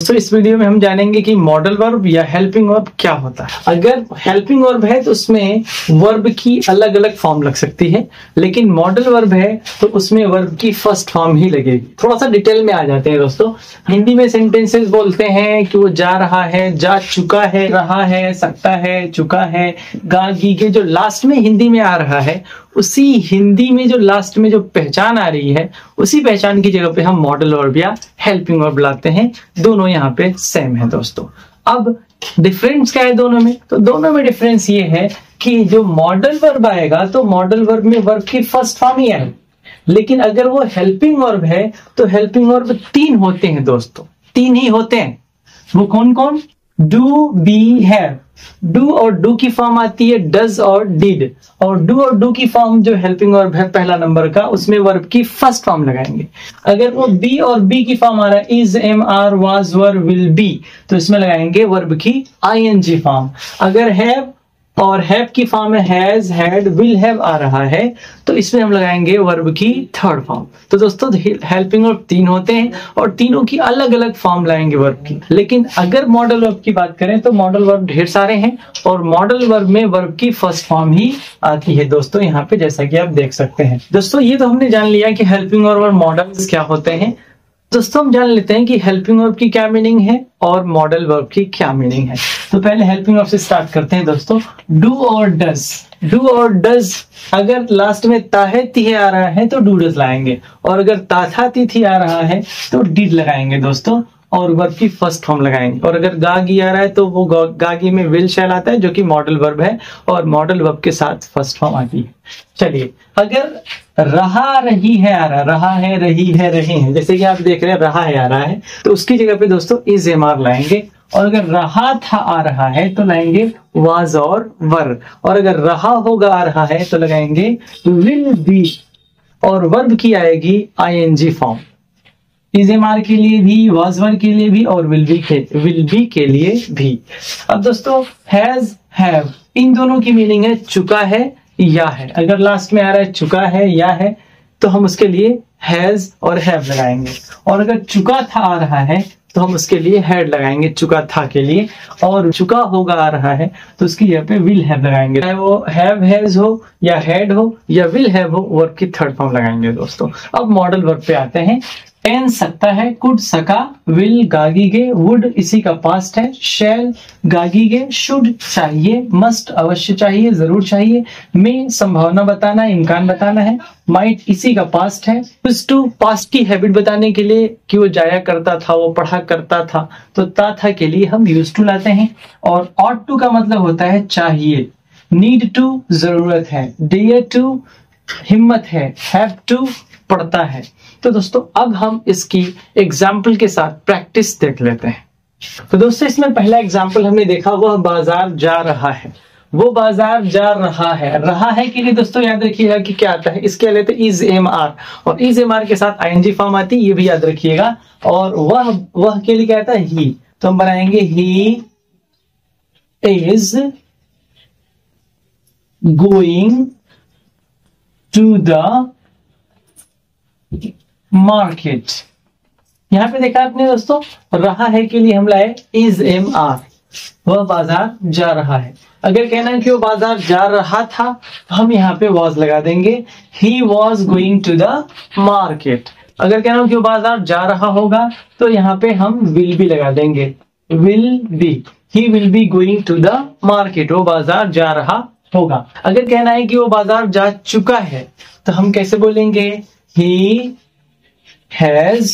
तो इस वीडियो में हम जानेंगे कि मॉडल वर्ब या हेल्पिंग वर्ब क्या होता है। अगर हेल्पिंग वर्ब है तो उसमें वर्ब की अलग अलग फॉर्म लग सकती है, लेकिन मॉडल वर्ब है तो उसमें वर्ब की फर्स्ट फॉर्म ही लगेगी। थोड़ा सा डिटेल में आ जाते हैं दोस्तों। हिंदी में सेंटेंसेस बोलते हैं कि वो जा रहा है, जा चुका है, रहा है, सकता है, चुका है, गा गी के जो लास्ट में हिंदी में आ रहा है, उसी हिंदी में जो लास्ट में जो पहचान आ रही है, उसी पहचान की जगह पे हम मॉडल वर्ब या हेल्पिंग वर्ब लाते हैं। दोनों यहाँ पे सेम है दोस्तों। अब डिफरेंस क्या है दोनों में? तो दोनों में डिफरेंस ये है कि जो मॉडल वर्ब आएगा तो मॉडल वर्ब में वर्ब की फर्स्ट फॉर्म ही आएगी, लेकिन अगर वो हेल्पिंग वर्ब है तो हेल्पिंग वर्ब 3 होते हैं दोस्तों, 3 ही होते हैं। वो कौन कौन? Do, be, have. डू और डू की फॉर्म आती है डज और डिड, और डू और डू की फॉर्म जो हेल्पिंग वर्ब है पहला नंबर का, उसमें वर्ब की फर्स्ट फॉर्म लगाएंगे। अगर वो बी और बी की फॉर्म आ रहा है is, am, are, was, were, will, be, तो इसमें लगाएंगे वर्ब की आईएनजी फॉर्म। अगर हैव और हैव की फॉर्म में हैज, हैड, विल हैव आ रहा है तो इसमें हम लगाएंगे वर्ब की थर्ड फॉर्म। तो दोस्तों हेल्पिंग वर्ब 3 होते हैं और तीनों की अलग अलग फॉर्म लाएंगे वर्ब की। लेकिन अगर मॉडल वर्ब की बात करें तो मॉडल वर्ब ढेर सारे हैं और मॉडल वर्ब में वर्ब की फर्स्ट फॉर्म ही आती है दोस्तों, यहाँ पे जैसा कि आप देख सकते हैं। दोस्तों ये तो हमने जान लिया कि हेल्पिंग वर्ब और मॉडल्स क्या होते हैं। दोस्तों हम जान लेते हैं कि हेल्पिंग वर्ब की क्या मीनिंग है और मॉडल वर्ब की क्या मीनिंग है। तो पहले हेल्पिंग वर्ब से स्टार्ट करते हैं दोस्तों। डू और डज। डू और डज अगर लास्ट में ताहे तिहे आ रहा है तो डू डज लाएंगे, और अगर ताथा तिथि आ रहा है तो डिड लगाएंगे दोस्तों, और वर्ब की फर्स्ट फॉर्म लगाएंगे। और अगर गागी आ रहा है तो वो गागी में विल शैल आता है जो कि मॉडल वर्ब है, और मॉडल वर्ब के साथ फर्स्ट फॉर्म आती है। चलिए, अगर रहा रही है आ रहा, रहा है, रही है, रहे हैं, जैसे कि आप देख रहे हैं रहा है आ रहा है तो उसकी जगह पे दोस्तों इज, एम, आर लाएंगे। और अगर रहा था आ रहा है तो लाएंगे वाज और वर, और अगर रहा होगा आ रहा है तो लगाएंगे विल बी, और वर्ब की आएगी ING form. Is, am, are के लिए भी, वाज, वर के लिए भी, और विल बी के लिए भी। अब दोस्तों हैज, हैव, इन दोनों की मीनिंग है चुका है या है। अगर लास्ट में आ रहा है चुका है या है तो हम उसके लिए हैज और हैव लगाएंगे, और अगर चुका था आ रहा है तो हम उसके लिए हैड लगाएंगे चुका था के लिए, और चुका होगा आ रहा है तो उसकी जगह पे विल हैव लगाएंगे। चाहे वो हैव हैज हो या हैड हो या विल हैव हो, वर्ब की थर्ड फॉर्म लगाएंगे दोस्तों। अब मॉडल वर्ब पे आते हैं। कैन सकता है, कुड सका, विल गागीगे, वुड इसी का पास्ट है, शैल गागीगे, शुड चाहिए, मस्ट अवश्य चाहिए, जरूर चाहिए, में संभावना बताना, इम्कान बताना है, माइट इसी का पास्ट है, यूज्ड टू पास्ट की हैबिट बताने के लिए कि वो जाया करता था, वो पढ़ा करता था, तो था के लिए हम यूज्ड टू लाते हैं। और ऑट टू का मतलब होता है चाहिए, नीड टू जरूरत है, डेयर टू हिम्मत है, हैव टू पड़ता है। तो दोस्तों अब हम इसकी एग्जाम्पल के साथ प्रैक्टिस देख लेते हैं। तो दोस्तों इसमें पहला एग्जाम्पल हमने देखा, वह बाजार जा रहा है। वो बाजार जा रहा है के लिए दोस्तों याद रखिएगा कि क्या आता है, इसके लेते इज, एम, आर, और इज, एम, आर के साथ आईएनजी फॉर्म आती है, ये भी याद रखिएगा। और वह के लिए क्या आता है, ही, तो हम बनाएंगे he is going to the market. यहां पे देखा आपने दोस्तों, रहा है के लिए हम लाए इज, एम, आर, वह बाजार जा रहा है। अगर कहना है कि वो बाजार जा रहा था तो हम यहाँ पे वॉज लगा देंगे, he was going to the market. अगर कहना है कि वो बाजार जा रहा होगा तो यहाँ पे हम विल बी लगा देंगे, will be, he will be going to the market, वो बाजार जा रहा होगा। अगर कहना है कि वो बाजार जा चुका है तो हम कैसे बोलेंगे, he has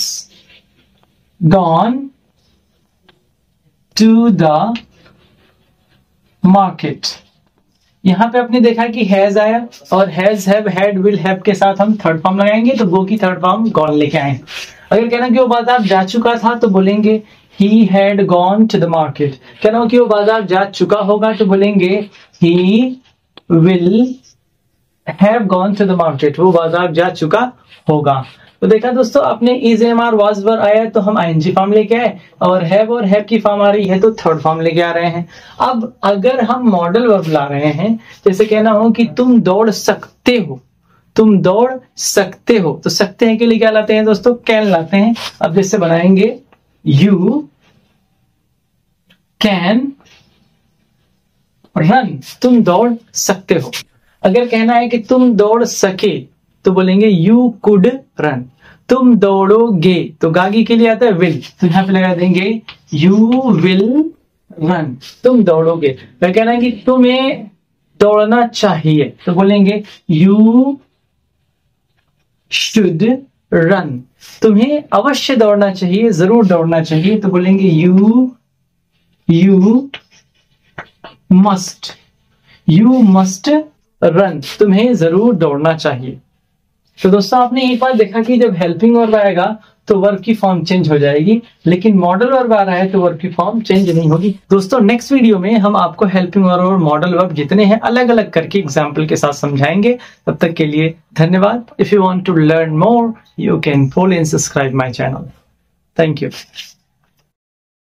gone to the market। यहां पे आपने देखा कि हैज आया और has, have, had, will, have के साथ हम थर्ड फॉर्म लगाएंगे तो गो की थर्ड फॉर्म गॉन लेके आए। अगर कहना कि वो बाजार जा चुका था तो बोलेंगे he had gone to the market। कहना कि वो बाजार जा चुका होगा तो बोलेंगे he will have gone to the market, वो बाजार जा चुका होगा। तो देखा दोस्तों आपने इज, एम, आर, वाज, वर आया तो हम आईएनजी फॉर्म लेके आए, और हैव की फॉर्म आ रही है तो थर्ड फॉर्म लेके आ रहे हैं। अब अगर हम मॉडल वर्ब ला रहे हैं, जैसे कहना हो कि तुम दौड़ सकते हो, तुम दौड़ सकते हो, तो सकते हैं के लिए क्या लाते हैं दोस्तों, कैन लाते हैं। अब जैसे बनाएंगे यू कैन रन, तुम दौड़ सकते हो। अगर कहना है कि तुम दौड़ सके तो बोलेंगे यू कुड रन। तुम दौड़ोगे तो गागी के लिए आता है विल, तो यहां पे लगा देंगे यू विल रन, तुम दौड़ोगे। अगर कहना है कि तुम्हें दौड़ना चाहिए तो बोलेंगे यू शुड रन। तुम्हें अवश्य दौड़ना चाहिए, जरूर दौड़ना चाहिए, तो बोलेंगे यू मस्ट रन, तुम्हें जरूर दौड़ना चाहिए। तो दोस्तों आपने एक बार देखा कि जब हेल्पिंग वर्ब आएगा तो वर्ब की फॉर्म चेंज हो जाएगी, लेकिन मॉडल वर्ब आ रहा है तो वर्ब की फॉर्म चेंज नहीं होगी। दोस्तों नेक्स्ट वीडियो में हम आपको हेल्पिंग वर्ब और मॉडल वर्ब जितने हैं अलग अलग करके एग्जाम्पल के साथ समझाएंगे। तब तक के लिए धन्यवाद। If you want to learn more you can follow and subscribe my channel. Thank you.